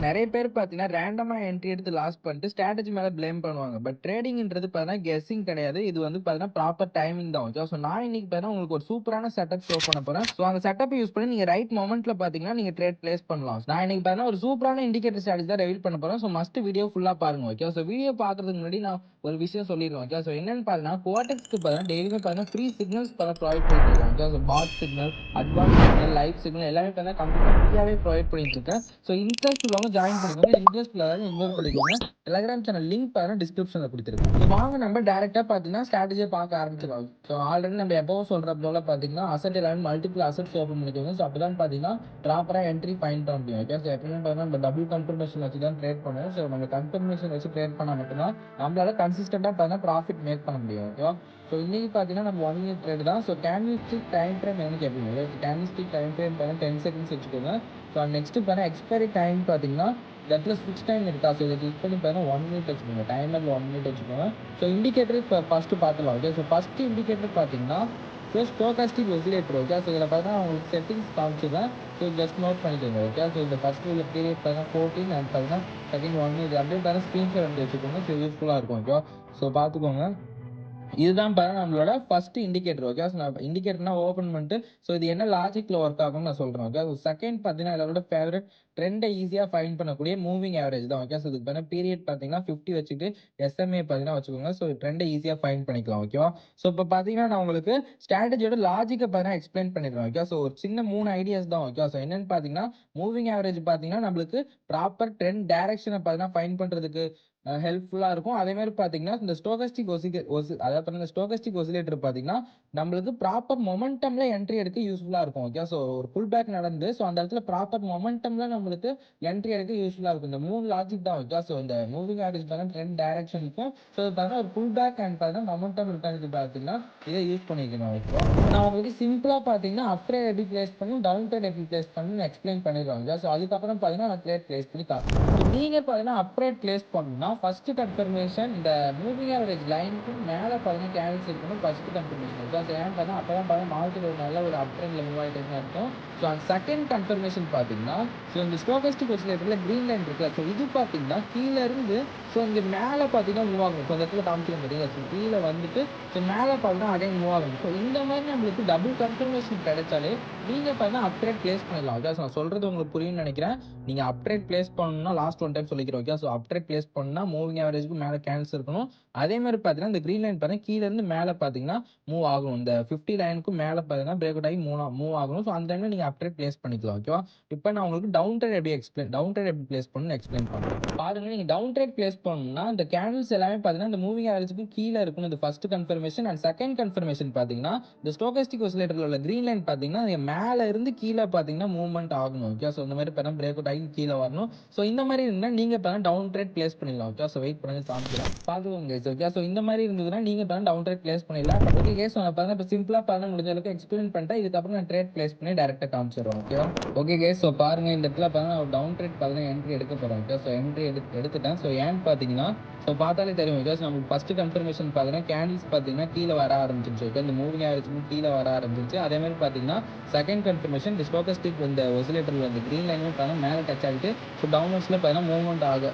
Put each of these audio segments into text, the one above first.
நெறைய பேர் பார்த்தீங்கன்னா, ரேண்டமா என்ட்ரி எடுத்து லாஸ் பண்ணிட்டு ஸ்ட்ராட்டஜி மேல பிளேம் பண்ணுவாங்க. பட் ட்ரேடிங்ன்றது பார்த்தீங்கன்னா, கெஸ்ஸிங் கிடையாது. இது வந்து பார்த்தீங்கன்னா, ப்ராப்பர் டைமிங் தான். ஓகே. ஸோ நான் இன்னைக்கு பார்த்தீங்கன்னா, உங்களுக்கு ஒரு சூப்பரான செட்டப் ஷோ பண்ண போறேன். ஸோ அந்த செட்டப்ப யூஸ் பண்ணி நீங்க ரைட் மொமெண்ட்ல பார்த்தீங்கன்னா, நீங்க ட்ரேட் பிளேஸ் பண்ணலாம். நான் இன்னைக்கு பார்த்தீங்கன்னா, ஒரு சூப்பரான இண்டிகேட்டர் ஸ்ட்ராட்டஜி தான் ரிவீல் பண்ண போறேன். ஸோ மஸ்ட் வீடியோ ஃபுல்லா பாருங்க. ஓகே. ஸோ வீடியோ பார்க்கறதுக்கு முன்னாடி நான் ஒரு விஷயம் சொல்லிருவேன். ஓகே. ஸோ என்னன்னு பார்த்தீங்கன்னா, குவார்டெக்ஸ்க்கு பார்த்தீங்கன்னா, டெய்லியுமே பார்த்தீங்கன்னா, ஃப்ரீ சிக்னல்ஸ் ப்ரொவைட் பண்ணிட்டு இருக்கேன். Okay. So bot signal, advance signal, live signal எல்லாமே பார்த்தீங்கன்னா, கம்ப்ளீட்டா ஃப்ரீயாவே ப்ரொவைட் பண்ணிட்டு இருக்கேன். ஸோ இன்ட்ரெஸ்ட் உள்ளவங்க ஜாயின் பண்ணிக்கோங்க. இன்ட்ரெஸ்ட் இல்லாதவங்க இக்னோர் பண்ணிக்கோங்க. டெலகிராம் சேனல் லிங்க் பார்த்தீங்கன்னா டிஸ்கிரிப்ஷன்ல குடுத்துருக்கேன். ஸோ வாங்க நம்ம டைரக்ட்டா பார்த்தீங்கன்னா ஸ்ட்ராட்டஜிய பார்க்க ஆரம்பிச்சிடலாம். ஸோ ஆல்ரெடி நம்ம எப்பவும் சொல்ற போல பார்த்தீங்கன்னா, அசெட் எல்லாமே மல்டிபிள் அசெட்ஸ் ஓப்பன் பண்ணிக்கோங்க. ஸோ அப்பதான் பார்த்தீங்கன்னா ப்ராப்பரா என்ட்ரி ஃபைண்ட் பண்ண முடியும். ஓகே. ஸோ எப்பவுமே பார்த்தீங்கன்னா நம்ம டபுள் கன்ஃபர்மேஷன் வச்சு தான் ட்ரேட் பண்ணுவோம். ஸோ நம்ம கன்ஃபர்மேஷன் வச்சு ட்ரேட் பண்ணா மட்டும் தான் நம்மளால கன்சிஸ்டன்ட்டா பார்த்தீங்கன்னா ப்ராஃபிட் மேக் பண்ண முடியும். ஓகேவா? ஸோ இன்னைக்கு பார்த்தீங்கன்னா நம்ம 1 மினிட் ட்ரேட் தான். ஸோ கேண்டில்ஸ்டிக் டைம் ஃப்ரேம் என்னன்னு கேட்பீங்க. கேண்டில்ஸ்டிக் டைம் ஃப்ரேம் பார்த்தீங்கன்னா 10 செகண்ட்ஸ் வச்சுக்கோங்க. ஸோ நெக்ஸ்ட் பார்த்தீங்கன்னா எக்ஸ்பைரி டைம் பார்த்தீங்கன்னா இந்த இடத்துல ஸ்விட்ச் டைம் இருக்கா? ஸோ இதை கிளிக் பண்ணி பார்த்தீங்கன்னா 1 மினிட் வச்சுக்கோங்க. டைமர்ல 1 மினிட் வச்சுக்கோங்க. ஸோ இண்டிகேட்டர் இப்போ ஃபர்ஸ்ட் பார்த்துக்கலாம். ஓகே. ஸோ ஃபர்ஸ்ட் இண்டிகேட்டர் பார்த்தீங்கன்னா ஸ்டோகாஸ்டிக் ஒசிலேட்டர். ஓகே. ஸோ இதில் பார்த்தீங்கன்னா உங்களுக்கு செட்டிங்ஸ் காமிச்சிருக்கேன். ஸோ ஜஸ்ட் நோட் பண்ணிக்கோங்க. ஓகே. ஸோ இந்த ஃபர்ஸ்ட் உள்ள பீரியட் பார்த்தீங்கன்னா 14 அண்ட் பார்த்தீங்கன்னா செகண்ட் 1 இது அப்படியே பார்த்தீங்கன்னா ஸ்க்ரீன்ஷாட் எடுத்து வச்சுக்கோங்க. ஸோ யூஸ்ஃபுல்லாக இருக்கும். ஓகே. ஸோ பார்த்துக்கோங்க. இதுதான் பாருங்க நம்மளோட ஃபர்ஸ்ட் இண்டிகேட்டர். ஓகே. ஸோ நான் இண்டிகேட்டர்னா ஓப்பன் பண்ணிட்டு ஸோ இது என்ன லாஜிக்ல ஒர்க் ஆகும்னு நான் சொல்றேன். ஓகே. செகண்ட் பார்த்தீங்கன்னா எல்லாரோட ஃபேவரட் ட்ரெண்டை ஈஸியா ஃபைண்ட் பண்ணக்கூடிய மூவிங் ஆவரேஜ் தான். ஓகே. ஸோ இதுக்கு பார்த்தீங்கன்னா பீரியட் பார்த்தீங்கன்னா 50 வச்சுட்டு எஸ்எம்ஏ பார்த்தீங்கன்னா வச்சுக்கோங்க. ஸோ ட்ரெண்டை ஈஸியா ஃபைண்ட் பண்ணிக்கலாம். ஓகேவா? ஸோ இப்போ பார்த்தீங்கன்னா நான் உங்களுக்கு ஸ்ட்ராட்டஜியோட லாஜிக்கை பார்த்தீங்கன்னா எக்ஸ்பிளைன் பண்ணிடுறேன். ஓகே. ஸோ ஒரு சின்ன 3 ஐடியாஸ் தான். ஓகே. ஸோ என்னன்னு பார்த்தீங்கன்னா மூவிங் ஆவரேஜ் பார்த்தீங்கன்னா நம்மளுக்கு ப்ராப்பர் ட்ரெண்ட் டைரக்ஷனை பார்த்தீங்கன்னா ஃபைண்ட் பண்றதுக்கு ஹெல்ப்ஃபுல்லா இருக்கும். அதே மாதிரி பார்த்தீங்கன்னா இந்த ஸ்டோகஸ்டிக் அதாவது இந்த ஸ்டோகஸ்டிக் ஒசிலேட்டர் பார்த்தீங்கன்னா நம்மளுக்கு ப்ராப்பர் மொமெண்டம்ல என்ட்ரி எடுக்க யூஸ்ஃபுல்லா இருக்கும். ஓகே. ஸோ ஒரு புல் பேக் நடந்து ஸோ அந்த இடத்துல ப்ராப்பர் மொமெண்டம்ல நம்மளுக்கு என்ட்ரி எடுக்க யூஸ்ஃபுல்லா இருக்கும். இந்த 3 லாஜிக் தான். ஓகே. ஸோ இந்த மூவிங் ஆவரேஜ் பார்த்தீங்கன்னா ட்ரெண்ட் டைரக்ஷனுக்கும் ஸோ பார்த்தீங்கன்னா ஒரு புல் பேக் அண்ட் பார்த்தீங்கன்னா மொமெண்டம் ரிட்டர்னுக்கு பார்த்தீங்கன்னா இதை யூஸ் பண்ணிக்கணும். ஓகே. நான் உங்களுக்கு சிம்பிளா பார்த்தீங்கன்னா அப் ட்ரேட் எப்படி பிளேஸ் பண்ணணும், டவுன் ட்ரேட் எப்படி பிளேஸ் பண்ணணும்னு எக்ஸ்பிளைன் பண்ணிடுவாங்க. ஓகே. ஸோ அதுக்கப்புறம் பார்த்தீங்கன்னா நான் ட்ரேட் பிளேஸ் பண்ணி காட்டுறேன். நீங்க பார்த்தீங்கன்னா அப் ட்ரேட் பிளேஸ் பண்ணணும்னா ஃபர்ஸ்ட் கன்ஃபர்மேஷன் இந்த மூவிங் ஆவரேஜ் லைனுக்கு மேலே பார்த்தீங்கன்னா கேண்டில்ஸ் இருக்கணும். First confirmation. ஓகே. ஸோ ஏன் பார்த்தா அப்பதான் பார்த்தீங்கன்னா மார்க்கெட் ஒரு நல்ல ஒரு அப் ட்ரெண்ட்ல மூவ் ஆகிட்டு இருக்குன்னு அர்த்தம். ஸோ அந்த செகண்ட் கன்ஃபர்மேஷன் பார்த்தீங்கன்னா ஸோ இந்த ஸ்டோகஸ்டிக் ஒசிலேட்டர்ல கிரீன் லைன் இருக்குல்ல. ஸோ இது பார்த்தீங்கன்னா கீழே இருந்து ஸோ இங்கே மேலே பார்த்தீங்கன்னா மூவ் ஆகும். ஸோ அந்த இடத்துல காமிச்சிருக்கேன் பார்த்தீங்களா. ஸோ கீழே வந்துட்டு ஸோ மேலே பார்த்தீங்கன்னா அகைன் மூவ் ஆகும். ஸோ இந்த மாதிரி நம்மளுக்கு டபுள் கன்ஃபர்மேஷன் கிடைச்சாலே நீங்க பார்த்தீங்கன்னா அப் ட்ரேட் பிளேஸ் பண்ணிடலாம். ஓகே. ஸோ நான் சொல்றது உங்களுக்கு புரியும்னு நினைக்கிறேன். நீங்க அப் ட்ரேட் பிளேஸ் பண்ணணும்னா லாஸ்ட் ஒன் டைம் சொல்லிக்கிறேன். ஓகே. ஸோ அப் ட்ரேட் பிளேஸ் பண்ணணும்னா மூவிங் ஆவரேஜ்க்கு மேலே கேண்டில்ஸ் இருக்கணும். அதே மாதிரி பார்த்தீங்கன்னா இந்த கிரீன் லைன் பார்த்தீங்கன்னா கீழ இருந்து மேலே பார்த்தீங்கன்னா மூவ் ஆகணும். இந்த 50 லைனுக்கும் மேலே பார்த்தீங்கன்னா பிரேக் அவுட் ஆகி மூவ் ஆகணும். ஸோ அந்த டைம்ல நீங்க அப் ட்ரேட் பிளேஸ் பண்ணிக்கலாம். ஓகேவா? இப்போ நான் உங்களுக்கு டவுன் ட்ரேட் எப்படி பிளேஸ் பண்ணணும்னு எக்ஸ்பிளைன் பண்றேன். பாருங்க நீங்க டவுன் ட்ரேட் பிளேஸ் பண்ணணும்னா இந்த கேண்டில்ஸ் எல்லாமே பார்த்தீங்கன்னா இந்த மூவிங் ஆவரேஜ்க்கு கீழே இருக்கணும். இந்த first confirmation and second confirmation பார்த்தீங்கன்னா இந்த ஸ்டோகஸ்டிக் ஒசிலேட்டர்ல உள்ள கிரீன் லைன் பார்த்தீங்கன்னா மேலே இருந்து கீழே பார்த்தீங்கன்னா மூவ்மெண்ட் ஆகணும். ஓகே. ஸோ இந்த மாதிரி பார்த்தா பிரேக் அவுட் ஆகி கீழே வரணும். ஸோ இந்த மாதிரி இருந்தா நீங்க பார்த்தா டவுன் ட்ரேட் பிளேஸ் பண்ணிடலாம். ஓகே. ஸோ வெயிட் பண்ணி காமிக்கிறேன். பாத்துக்கோங்க guys. ஓகே. ஸோ இந்த மாதிரி இருந்ததுன்னா நீங்க பார்த்தா டவுன் ட்ரேட் பிளேஸ் பண்ணிடலாம். ஓகே கேஸ் நான் பார்த்தா இப்போ சிம்பிளா பார்த்தா முடிஞ்ச அளவுக்கு எக்ஸ்பிளைன் பண்ணிட்டேன். இதுக்கப்புறம் நான் ட்ரேட் பிளேஸ் பண்ணி டைரக்டா காமிச்சிடுறோம். ஓகேவா? Okay case. ஸோ பாருங்க இந்த இடத்துல பார்த்தா நான் டவுன் ட்ரேட் பார்த்தா என்ட்ரி எடுக்க போறேன். ஓகே. ஸோ என்ட்ரி எடுத்துட்டேன். ஸோ ஏன்னு பார்த்தீங்கன்னா ஸோ பார்த்தாலே தெரியும். பிகாஸ் நமக்கு ஃபர்ஸ்ட் கன்ஃபர்மேஷன் பார்த்தீங்கன்னா கேண்டில்ஸ் பார்த்தீங்கன்னா கீழே வர ஆரம்பிச்சிருச்சு. ஓகே. இந்த மூவிங் ஆவரேஜ்க்கும் கீழே வர ஆரம்பிச்சிருச்சு. அதே மாதிரி பார்த்தீங்கன்னா செகண்ட் கன்ஃபர்மேஷன் இந்த ஸ்டோகஸ்டிக் இந்த ஒசிலேட்டர்ல இந்த கிரீன் லைனுமே பார்த்தீங்கன்னா மேலே டச் ஆகிட்டு ஸோ டவுன்வர்ட்ஸ்ல பார்த்தீங்கன்னா மூவ்மெண்ட்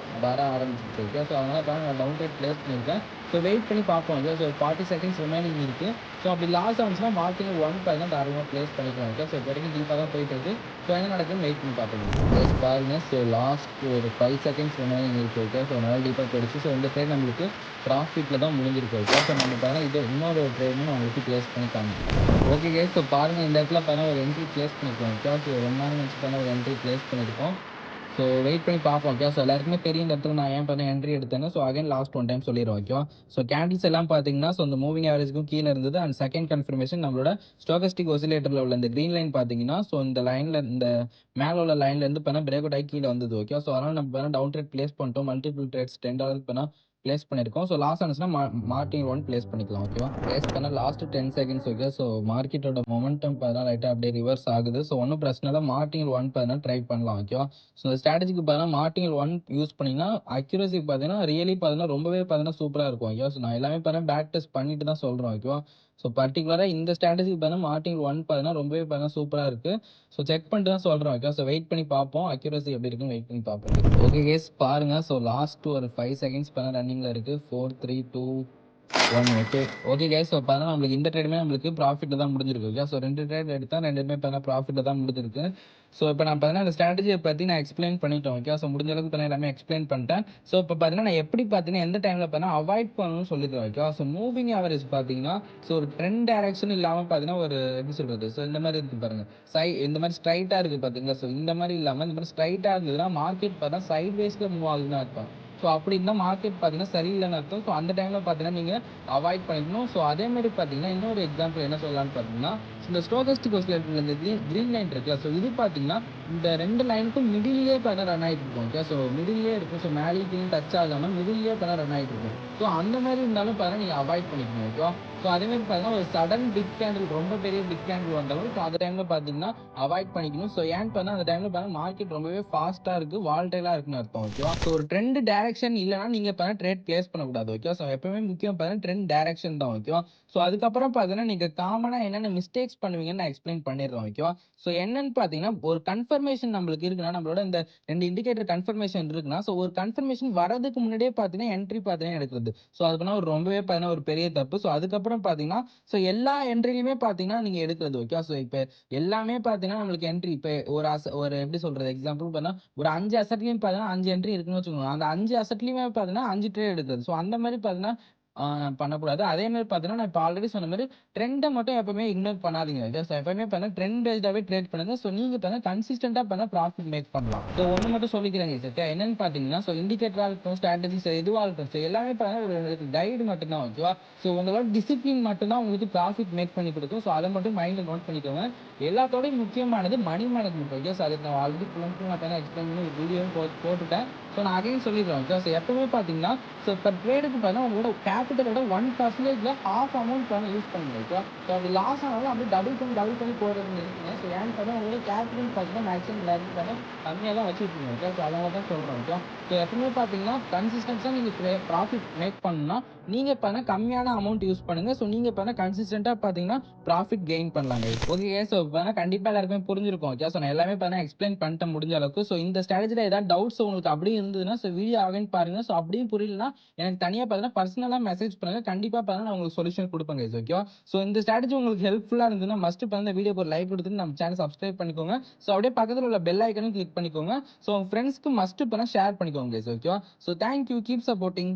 வர ஆரம்பிச்சிருச்சு. ஓகே. ஸோ அதனால பார்த்தா நான் டவுன் ட்ரேட் பிளேஸ் பண்ணியிருக்கேன். ஸோ வெயிட் பண்ணி பார்ப்போம். ஓகே. ஸோ 40 செகண்ட்ஸ் ரிமைனிங் இருக்கு. ஸோ அப்படி லாஸ் ஆச்சுன்னா மார்க்கிங் 1 பார்த்தீங்கன்னா தாராளமாக பிளேஸ் பண்ணிக்கலாம். ஓகே. ஸோ வரைக்கும் டீப்பாக தான் போயிட்டு இருக்கு. ஸோ என்ன நடக்குதுன்னு வெயிட் பண்ணி பார்த்துக்கலாம். பாருங்க. ஸோ லாஸ்ட் ஒரு 5 செகண்ட்ஸ் ரிமைனிங் இருக்கு. ஓகே. ஸோ நல்லா டீப்பாக போயிடுச்சு. ஸோ இந்த ட்ரேட் நம்மளுக்கு ப்ராஃபிட்ல தான் முடிஞ்சிருக்கு. ஓகே. ஸோ நம்ம பார்த்தா இது இன்னொரு ட்ரேட்னு உங்களுக்கு பிளேஸ் பண்ணி காமிக்கிறேன். Okay case. ஸோ பாருங்க இந்த இடத்துல பார்த்தா ஒரு என்ட்ரி பிளேஸ் பண்ணிருக்கோம். ஓகே. ஸோ 1 நேரம் வச்சு பார்த்தா ஒரு என்ட்ரி பிளேஸ் பண்ணியிருக்கோம். ஸோ வெயிட் பண்ணி பார்ப்போம். ஓகே. ஸோ எல்லாருக்குமே தெரியும் இந்த இடத்துல நான் ஏன் பார்த்தா என்ட்ரி எடுத்தேன்னு. So again last one time சொல்லிடுவோம். ஓகேவா? ஸோ கேண்டில்ஸ் எல்லாம் பார்த்தீங்கன்னா ஸோ இந்த மூவிங் ஆவரேஜ்க்கும் கீழே இருந்தது. அண்ட் செகண்ட் கன்ஃபர்மேஷன் நம்மளோட ஸ்டோகஸ்டிக் ஒசிலேட்டர்ல உள்ள இந்த கிரீன் லைன் பார்த்தீங்கன்னா ஸோ இந்த லைன்ல இந்த மேல உள்ள லைன்ல இருந்து பார்த்தா பிரேக் அவுட் ஆகி கீழே வந்தது. ஓகே. ஸோ அதனால நம்ம பார்த்தா டவுன் ட்ரேட் பிளேஸ் பண்ணிட்டோம். மல்டிபிள் ட்ரேட்ஸ் $10 பார்த்தா பிளேஸ் பண்ணியிருக்கோம். ஸோ லாஸ் ஆனிச்சுன்னா மார்க்கிங் 1 பிளேஸ் பண்ணிக்கலாம். ஓகேவா? பிளேஸ் பண்ண லாஸ்ட் 10 செகண்ட்ஸ். ஓகே. ஸோ மார்க்கெட்டோட மொமெண்டம் பார்த்தா லைட்டாக அப்படியே ரிவர்ஸ் ஆகுது. ஸோ ஒன்றும் பிரச்சனை இல்லை. மார்க்கிங் 1 பார்த்தா ட்ரை பண்ணலாம். ஓகேவா? ஸோ இந்த ஸ்ட்ராட்டஜிக்கு பார்த்தீங்கன்னா மார்க்கிங் 1 யூஸ் பண்ணீங்கன்னா அக்யூரசி பார்த்தீங்கன்னா ரியலி பார்த்தீங்கன்னா ரொம்பவே பார்த்தீங்கன்னா சூப்பராக இருக்கும். ஓகே. ஸோ நான் எல்லாமே பார்த்தீங்கன்னா பேக் டெஸ்ட் பண்ணிட்டு தான் சொல்கிறேன். ஓகேவா? ஸோ பர்ட்டிகுலரா இந்த ஸ்ட்ராட்டஜி பார்த்தீங்கன்னா மார்டின் 1 பார்த்தீங்கன்னா ரொம்பவே பார்த்தீங்கன்னா சூப்பரா இருக்கு. ஸோ செக் பண்ணிட்டு தான் சொல்றேன். ஓகே. ஸோ வெயிட் பண்ணி பார்ப்போம். அக்யூரசி எப்படி இருக்குன்னு வெயிட் பண்ணி பார்ப்போம். ஓகே கேஸ் பாருங்க. ஸோ லாஸ்ட் ஒரு 5 செகண்ட்ஸ் பார்த்தீங்கன்னா ரன்னிங்ல இருக்கு. 4, 3, 2, 1 ஓகே. Okay guys. ஸோ பார்த்தீங்கன்னா நம்மளுக்கு இந்த ட்ரேடுமே நம்மளுக்கு ப்ராஃபிட்ல தான் முடிஞ்சிருக்கு. ஓகே. ஸோ 2 ட்ரேட் எடுத்தா 2மே பார்த்தீங்கன்னா ப்ராஃபிட்ல தான் முடிஞ்சிருக்கு. ஸோ இப்போ நான் பார்த்தீங்கன்னா அந்த ஸ்ட்ராட்டஜியை பத்தி நான் எக்ஸ்பிளைன் பண்ணிட்டேன். ஓகே. ஸோ முடிஞ்ச அளவுக்கு பார்த்தீங்கன்னா எல்லாமே எக்ஸ்பிளைன் பண்ணிட்டேன். ஸோ இப்போ பார்த்தீங்கன்னா நான் எப்படி பார்த்தீங்கன்னா எந்த டைம்ல பார்த்தீங்கன்னா அவாய்ட் பண்ணணும்னு சொல்லிடுவேன். ஓகே. ஸோ மூவிங் ஆவரேஜ் பார்த்தீங்கன்னா ஸோ ஒரு ட்ரெண்ட் டைரக்ஷன் இல்லாம பார்த்தீங்கன்னா ஒரு எப்படி சொல்றது? ஸோ இந்த மாதிரி இருக்கு பாருங்க. இந்த மாதிரி ஸ்ட்ரைட்டா இருக்கு பார்த்தீங்களா? ஸோ இந்த மாதிரி இல்லாம இந்த மாதிரி ஸ்ட்ரைட்டா இருந்ததுன்னா மார்க்கெட் பார்த்தா சைட் வேஸ்ல மூவ் ஆகுதுன்னு அர்த்தம். ஸோ அப்படி இருந்தால் மார்க்கெட் பார்த்தீங்கன்னா சரியில்லைன்னு அர்த்தம். ஸோ அந்த டைமில் பார்த்தீங்கன்னா நீங்கள் அவாய்ட் பண்ணிக்கணும். ஸோ அதே மாதிரி பார்த்தீங்கன்னா இன்னொரு எக்ஸாம்பிள் என்ன சொல்லலாம்னு பார்த்தீங்கன்னா இந்த ஸ்டோகஸ்டிக் ஆசிலேட்டர்ல இந்த கிரீன் லைன் இருக்குல்ல. ஸோ இது பார்த்தீங்கன்னா இந்த 2 லைனுக்கும் மிடிலே பார்த்தா ரன் ஆகிட்டு இருக்கும். ஓகே. ஸோ மிடிலே இருக்கும். ஸோ மேலேயும் டச் ஆகாமல் மிடிலே பார்த்தா ரன் ஆகிட்டு இருக்கும். ஸோ அந்த மாதிரி இருந்தாலும் பார்த்தா நீங்கள் அவாய்ட் பண்ணிக்கணும். ஓகே. ஸோ அதே மாதிரி பார்த்தீங்கன்னா ஒரு சடன் பிக் கேண்டில் ரொம்ப பெரிய பிக் கேண்டில் வந்தாலும் ஸோ அந்த டைமில் பார்த்தீங்கன்னா அவாய்ட் பண்ணிக்கணும். ஸோ ஏன்னு பார்த்தா அந்த டைமில் பார்த்தா மார்க்கெட் ரொம்பவே ஃபாஸ்ட்டாக இருக்குது, வால்டைலாக இருக்குன்னு அர்த்தம். ஓகேவா. ஸோ ஒரு ட்ரெண்ட் டைரக்ஷன் இல்லைனா நீங்கள் பார்த்தா ட்ரேட் பிளேஸ் பண்ணக்கூடாது. ஓகே. ஸோ எப்பவுமே முக்கியம் பார்த்தா ட்ரெண்ட் டைரக்ஷன் தான். ஓகேவா. ஸோ அதுக்கப்புறம் பார்த்தீங்கன்னா நீங்கள் காமனாக என்னென்ன மிஸ்டேக்ஸ் பண்ணுவீங்கன்னு நான் எக்ஸ்பிளைன் பண்ணிடுறேன். ஓகேவா. ஸோ என்னன்னு பார்த்தீங்கன்னா ஒரு கன்ஃபர்மேஷன் நம்மளுக்கு இருக்குன்னா நம்மளோட இந்த 2 இண்டிகேட்டர் கன்ஃபர்மேஷன் இருக்குன்னா ஸோ ஒரு கன்ஃபர்மேஷன் வரதுக்கு முன்னாடியே பார்த்தீங்கன்னா என்ட்ரி பார்த்தீங்கன்னா எடுக்கிறது. ஸோ அது பண்ணால் ஒரு ரொம்பவே பார்த்தீங்கன்னா ஒரு பெரிய தப்பு. ஸோ அதுக்கப்புறம் பார்த்தீங்கன்னா ஸோ எல்லா என்ட்ரிலையுமே பார்த்தீங்கன்னா நீங்கள் எடுக்கிறது. ஓகே. ஸோ இப்போ எல்லாமே பார்த்தீங்கன்னா நம்மளுக்கு என்ட்ரி இப்போ ஒரு எப்படி சொல்றது எக்ஸாம்பிள் பார்த்தீங்கன்னா ஒரு 5 அசட்லையும் பார்த்தீங்கன்னா 5 என்ட்ரி இருக்குன்னு வச்சுக்கோங்க. அந்த 5 அசட்லையுமே பார்த்தீங்கன்னா 5 ட்ரேட் எடுக்கிறது. ஸோ அந்த மாதிரி பார்த்தீங்கன்னா பண்ணக்கூடாது. அதே மாதிரி பார்த்தீங்கன்னா நான் இப்போ ஆல்ரெடி சொன்ன மாதிரி ட்ரெண்டை மட்டும் எப்பவுமே இக்னோர் பண்ணாதீங்க. ஜஸ்ட் எப்பவுமே பார்த்தீங்கன்னா ட்ரெண்ட் பேஸ்டாகவே ட்ரேட் பண்ணுங்க. ஸோ நீங்கள் பார்த்தீங்கன்னா கன்சிஸ்டண்டாக பண்ணால் ப்ராஃபிட் மேக் பண்ணலாம். ஸோ ஒன்று மட்டும் சொல்லிக்கிறேங்க சார் என்னன்னு பார்த்தீங்கன்னா ஸோ இண்டிகேட்டராக இருக்கட்டும் ஸ்ட்ராட்டஜிஸ் எதுவாக இருக்கட்டும் ஸோ எல்லாமே பார்த்தீங்கன்னா ஒரு கைடு மட்டும்தான். ஓகேவா. ஸோ உங்களோட டிசிப்ளின் மட்டும்தான் உங்களுக்கு ப்ராஃபிட் மேக் பண்ணி கொடுக்கும். ஸோ அதை மட்டும் மைண்டில் நோட் பண்ணிக்கோங்க. எல்லாத்தோடையும் முக்கியமானது மணி மேனேஜ்மெண்ட். ஓகே. ஸோ அதுக்கு நான் ஆல்ரெடி நான் எக்ஸ்பிளைன் பண்ணி வீடியோவும் போட்டுட்டேன். ஸோ நான் அகைன் சொல்லிடுறேன். ஓகே. ஸோ எப்பவுமே பார்த்தீங்கன்னா ஸோ இப்போ ட்ரேடுக்கு பார்த்தீங்கன்னா உங்களோட கேபிட்டலோட 1% ஹாஃப் அமௌண்ட் பண்ண யூஸ் பண்ணுங்க. ஓகே. ஸோ அது லாஸ் ஆனாலும் அப்படியே டபுள் பண்ணி போடுறது இருக்குங்க. ஸோ ஏன்னு பார்த்தா உங்களோட கேபிட்டல் பார்த்தீங்கன்னா மேக்ஸிமம் பார்த்தீங்கன்னா கம்மியாக தான் வச்சுருக்கீங்க. ஓகே. ஸோ அதனால தான் சொல்கிறேன். ஓகே. ஸோ எப்பவுமே பார்த்தீங்கன்னா கன்சிஸ்டன்ஸாக நீங்கள் ப்ராஃபிட் மேக் பண்ணணும்னா நீங்கள் பார்த்தீங்கன்னா கம்மியான அமௌண்ட் யூஸ் பண்ணுங்க. ஸோ நீங்கள் பார்த்தீங்கன்னா கன்சிஸ்டண்டாக பார்த்தீங்கன்னா ப்ராஃபிட் கெயின் பண்ணலாங்க. ஓகே. ஸோ பார்த்தீங்கன்னா கண்டிப்பாக எல்லாருக்குமே புரிஞ்சிருக்கும். ஓகே. ஸோ நான் எல்லாமே பார்த்தீங்கன்னா எக்ஸ்பிளைன் பண்ணிட்டு முடிஞ்ச அளவுக்கு. ஸோ இந்த ஸ்ட்ராட்டஜியில் ஏதாவது டவுட்ஸ் உங்களுக்கு அப்படியே இருந்ததுன்னா ஸோ வீடியோ ஆகன்னு பாருங்க. ஸோ அப்படியும் புரியலன்னா எனக்கு தனியாக பார்த்தீங்கன்னா பர்சனலாக மெசேஜ் பண்ணுங்க. கண்டிப்பாக பார்த்தீங்கன்னா நான் உங்களுக்கு சொல்யூஷன் கொடுப்பேங்க. ஓகேவா. ஸோ இந்த ஸ்ட்ராட்டஜி உங்களுக்கு ஹெல்ப்ஃபுல்லாக இருந்ததுன்னா மஸ்ட் பார்த்தீங்கன்னா வீடியோ ஒரு லைக் கொடுத்துட்டு நம்ம சேனல் சப்ஸ்கிரைப் பண்ணிக்கோங்க. ஸோ அப்படியே பக்கத்தில் உள்ள பெல் ஐக்கனும் கிளிக் பண்ணிக்கோங்க. ஸோ உங்கள் ஃப்ரெண்ட்ஸ்க்கு மஸ்ட் பண்ண ஷேர் பண்ணிக்கோங்க. ஓகேவா. So thank you. Keep supporting.